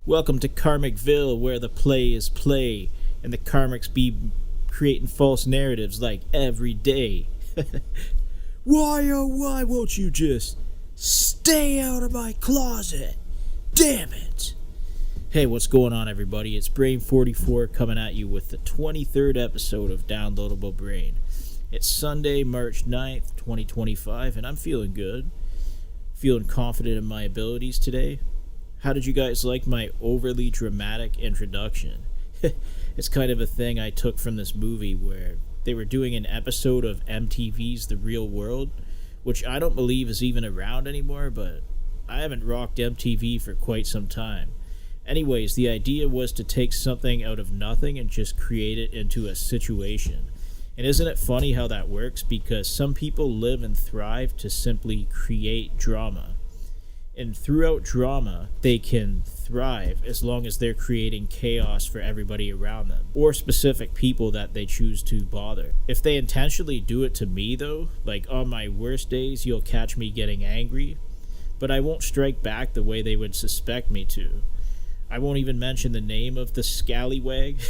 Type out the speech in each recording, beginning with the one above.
Welcome to Karmicville, where the play is play, and the Karmics be creating false narratives like every day. Why, oh, why won't you just stay out of my closet? Damn it! Hey, what's going on, everybody? It's Brain44 coming at you with the 23rd episode of Downloadable Brain. It's Sunday, March 9th, 2025, and I'm feeling good. Feeling confident in my abilities today. How did you guys like my overly dramatic introduction? It's kind of a thing I took from this movie where they were doing an episode of MTV's The Real World, which I don't believe is even around anymore, but I haven't rocked MTV for quite some time. Anyways, the idea was to take something out of nothing and just create it into a situation. And isn't it funny how that works? Because some people live and thrive to simply create drama. And throughout drama, they can thrive as long as they're creating chaos for everybody around them, or specific people that they choose to bother. If they intentionally do it to me, though, like on my worst days, you'll catch me getting angry, but I won't strike back the way they would suspect me to. I won't even mention the name of the scallywag,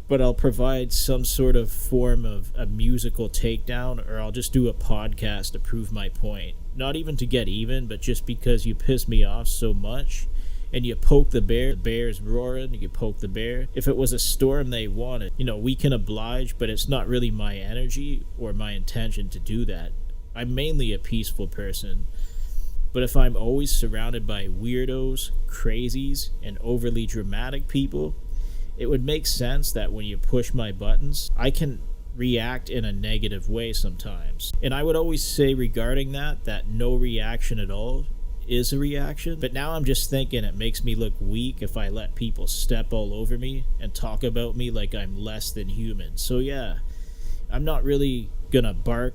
but I'll provide some sort of form of a musical takedown, or I'll just do a podcast to prove my point. Not even to get even, but just because you piss me off so much, and you poke the bear's roaring, you poke the bear. If it was a storm they wanted, we can oblige, but it's not really my energy or my intention to do that. I'm mainly a peaceful person. But if I'm always surrounded by weirdos, crazies, and overly dramatic people, it would make sense that when you push my buttons, I can react in a negative way sometimes. And I would always say regarding that no reaction at all is a reaction. But now I'm just thinking it makes me look weak if I let people step all over me and talk about me like I'm less than human. So yeah, I'm not really gonna bark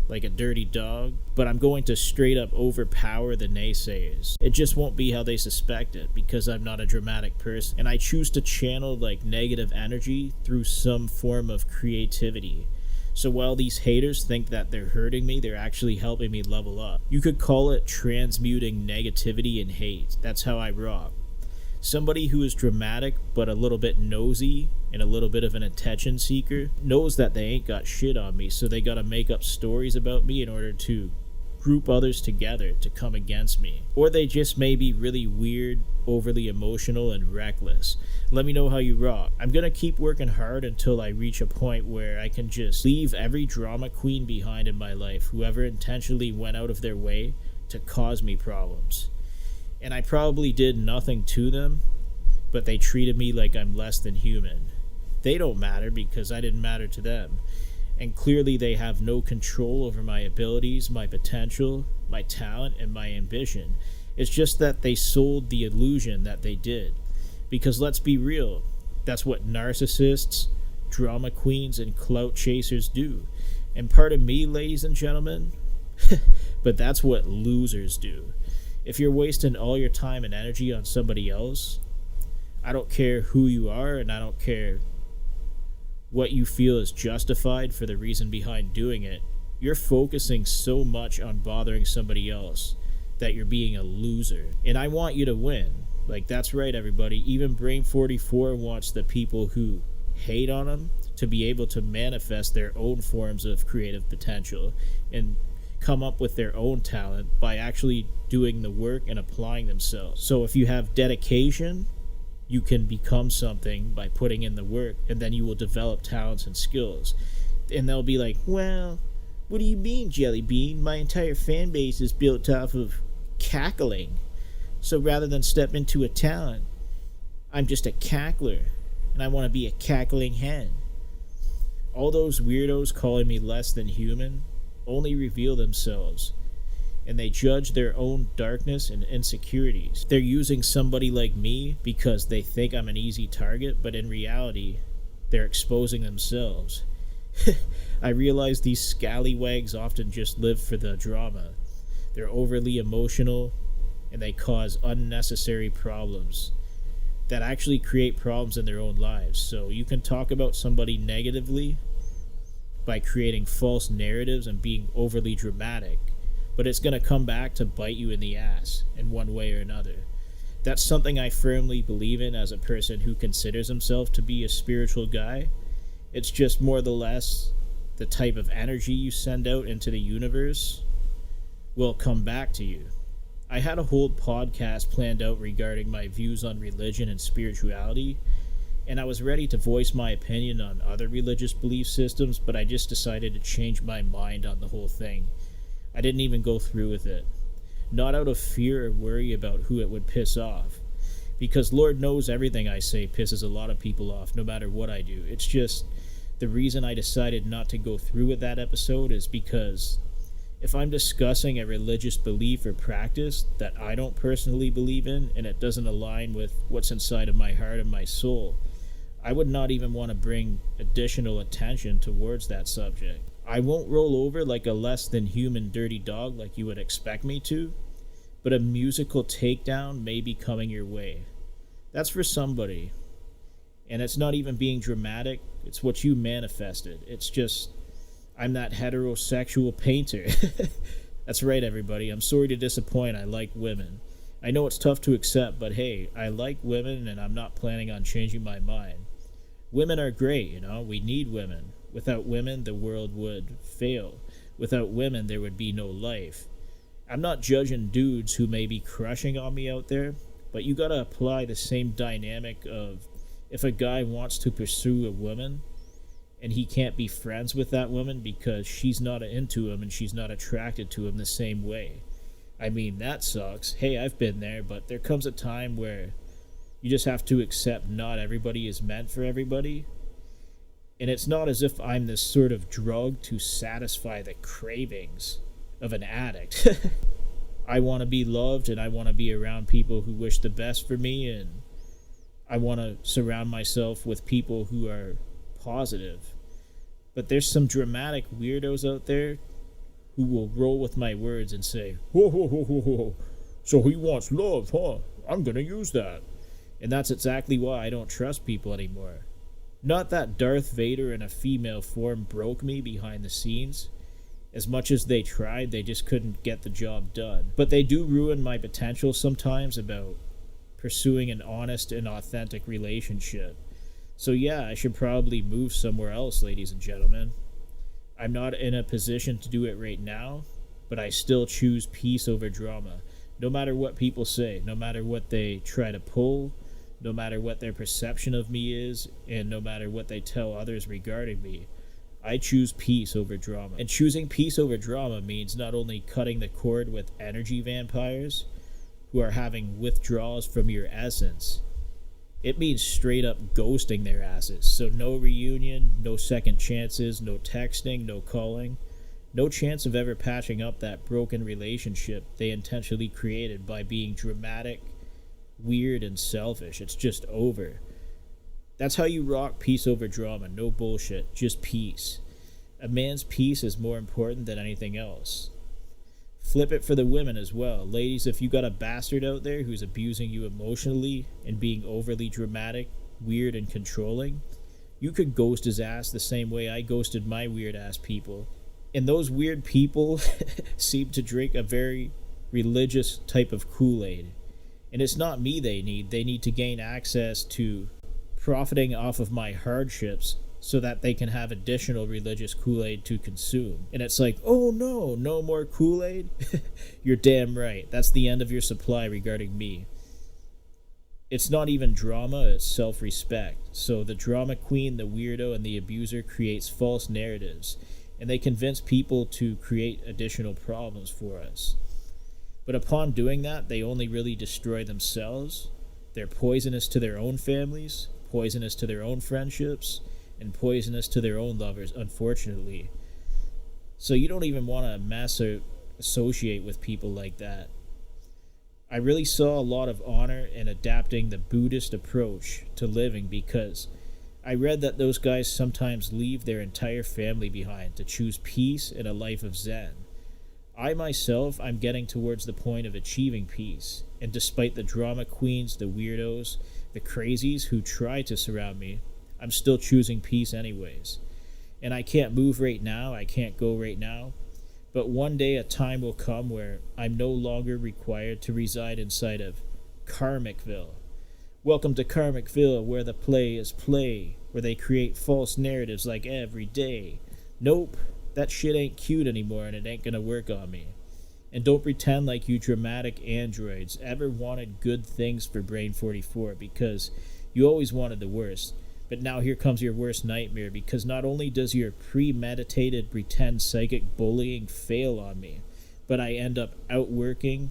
like a dirty dog, but I'm going to straight up overpower the naysayers. It just won't be how they suspect it, because I'm not a dramatic person, and I choose to channel like negative energy through some form of creativity. So while these haters think that they're hurting me, they're actually helping me level up. You could call it transmuting negativity and hate. That's how I rock. Somebody who is dramatic but a little bit nosy and a little bit of an attention seeker knows that they ain't got shit on me, so they gotta make up stories about me in order to group others together to come against me. Or they just may be really weird, overly emotional, and reckless. Let me know how you rock. I'm gonna keep working hard until I reach a point where I can just leave every drama queen behind in my life, whoever intentionally went out of their way to cause me problems. And I probably did nothing to them, but they treated me like I'm less than human. They don't matter because I didn't matter to them. And clearly they have no control over my abilities, my potential, my talent, and my ambition. It's just that they sold the illusion that they did. Because let's be real, that's what narcissists, drama queens, and clout chasers do. And pardon me, ladies and gentlemen, but that's what losers do. If you're wasting all your time and energy on somebody else, I don't care who you are, and I don't care what you feel is justified for the reason behind doing it. You're focusing so much on bothering somebody else that you're being a loser. And I want you to win. Like, that's right, everybody. Even Brain44 wants the people who hate on him to be able to manifest their own forms of creative potential and come up with their own talent by actually doing the work and applying themselves. So if you have dedication, you can become something by putting in the work, and then you will develop talents and skills. And they'll be like, well, what do you mean, Jelly Bean? My entire fan base is built off of cackling. So rather than step into a talent, I'm just a cackler, and I want to be a cackling hen. All those weirdos calling me less than human only reveal themselves, and they judge their own darkness and insecurities. They're using somebody like me because they think I'm an easy target, but in reality, they're exposing themselves. I realize these scallywags often just live for the drama. They're overly emotional, and they cause unnecessary problems that actually create problems in their own lives. So you can talk about somebody negatively by creating false narratives and being overly dramatic, but it's going to come back to bite you in the ass in one way or another. That's something I firmly believe in as a person who considers himself to be a spiritual guy. It's just more or less the type of energy you send out into the universe will come back to you. I had a whole podcast planned out regarding my views on religion and spirituality, and I was ready to voice my opinion on other religious belief systems, but I just decided to change my mind on the whole thing. I didn't even go through with it. Not out of fear or worry about who it would piss off, because Lord knows everything I say pisses a lot of people off, no matter what I do. It's just the reason I decided not to go through with that episode is because if I'm discussing a religious belief or practice that I don't personally believe in and it doesn't align with what's inside of my heart and my soul, I would not even want to bring additional attention towards that subject. I won't roll over like a less than human dirty dog like you would expect me to, but a musical takedown may be coming your way. That's for somebody. And it's not even being dramatic, it's what you manifested. It's just, I'm that heterosexual painter. That's right, everybody. I'm sorry to disappoint. I like women. I know it's tough to accept, but hey, I like women and I'm not planning on changing my mind. Women are great, we need women. Without women, the world would fail. Without women, there would be no life. I'm not judging dudes who may be crushing on me out there, but you gotta apply the same dynamic of if a guy wants to pursue a woman and he can't be friends with that woman because she's not into him and she's not attracted to him the same way. I mean, that sucks. Hey, I've been there, but there comes a time where you just have to accept not everybody is meant for everybody. And it's not as if I'm this sort of drug to satisfy the cravings of an addict. I want to be loved and I want to be around people who wish the best for me, and I want to surround myself with people who are positive. But there's some dramatic weirdos out there who will roll with my words and say, "Whoa, whoa, whoa, whoa, whoa. So he wants love, huh? I'm going to use that." And that's exactly why I don't trust people anymore. Not that Darth Vader in a female form broke me behind the scenes. As much as they tried, they just couldn't get the job done. But they do ruin my potential sometimes about pursuing an honest and authentic relationship. So yeah, I should probably move somewhere else, ladies and gentlemen. I'm not in a position to do it right now, but I still choose peace over drama. No matter what people say, no matter what they try to pull, no matter what their perception of me is, and no matter what they tell others regarding me, I choose peace over drama. And choosing peace over drama means not only cutting the cord with energy vampires who are having withdrawals from your essence, it means straight up ghosting their asses. So no reunion, no second chances, no texting, no calling, no chance of ever patching up that broken relationship they intentionally created by being dramatic, weird, and selfish. It's just over. That's how you rock peace over drama. No bullshit, just peace. A man's peace is more important than anything else. Flip it for the women as well. Ladies, if you got a bastard out there who's abusing you emotionally and being overly dramatic, weird, and controlling, you could ghost his ass the same way I ghosted my weird ass people. And those weird people seem to drink a very religious type of Kool-Aid. And it's not me they need to gain access to profiting off of my hardships so that they can have additional religious Kool-Aid to consume. And it's like, oh no, no more Kool-Aid? You're damn right. That's the end of your supply regarding me. It's not even drama, it's self-respect. So the drama queen, the weirdo, and the abuser creates false narratives, and they convince people to create additional problems for us. But upon doing that, they only really destroy themselves. They're poisonous to their own families, poisonous to their own friendships, and poisonous to their own lovers, unfortunately. So you don't even want to associate with people like that. I really saw a lot of honor in adapting the Buddhist approach to living, because I read that those guys sometimes leave their entire family behind to choose peace and a life of Zen. I'm getting towards the point of achieving peace, and despite the drama queens, the weirdos, the crazies who try to surround me, I'm still choosing peace anyways. And I can't move right now, I can't go right now, but one day a time will come where I'm no longer required to reside inside of Karmicville. Welcome to Karmicville, where the play is play, where they create false narratives like every day. Nope, that shit ain't cute anymore and it ain't gonna work on me. And don't pretend like you dramatic androids ever wanted good things for Brain 44, because you always wanted the worst. But now here comes your worst nightmare, because not only does your premeditated pretend psychic bullying fail on me, but I end up outworking,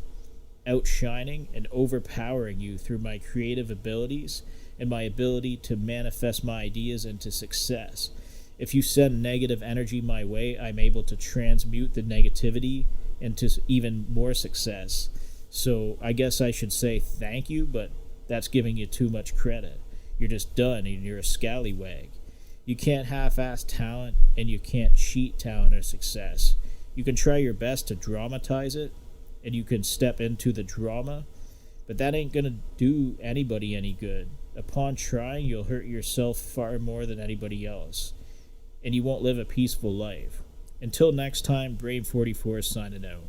outshining, and overpowering you through my creative abilities and my ability to manifest my ideas into success. If you send negative energy my way, I'm able to transmute the negativity into even more success. So I guess I should say thank you, but that's giving you too much credit. You're just done and you're a scallywag. You can't half-ass talent, and you can't cheat talent or success. You can try your best to dramatize it, and you can step into the drama, but that ain't gonna do anybody any good. Upon trying, you'll hurt yourself far more than anybody else, and you won't live a peaceful life. Until next time, Brain 44 is signing out.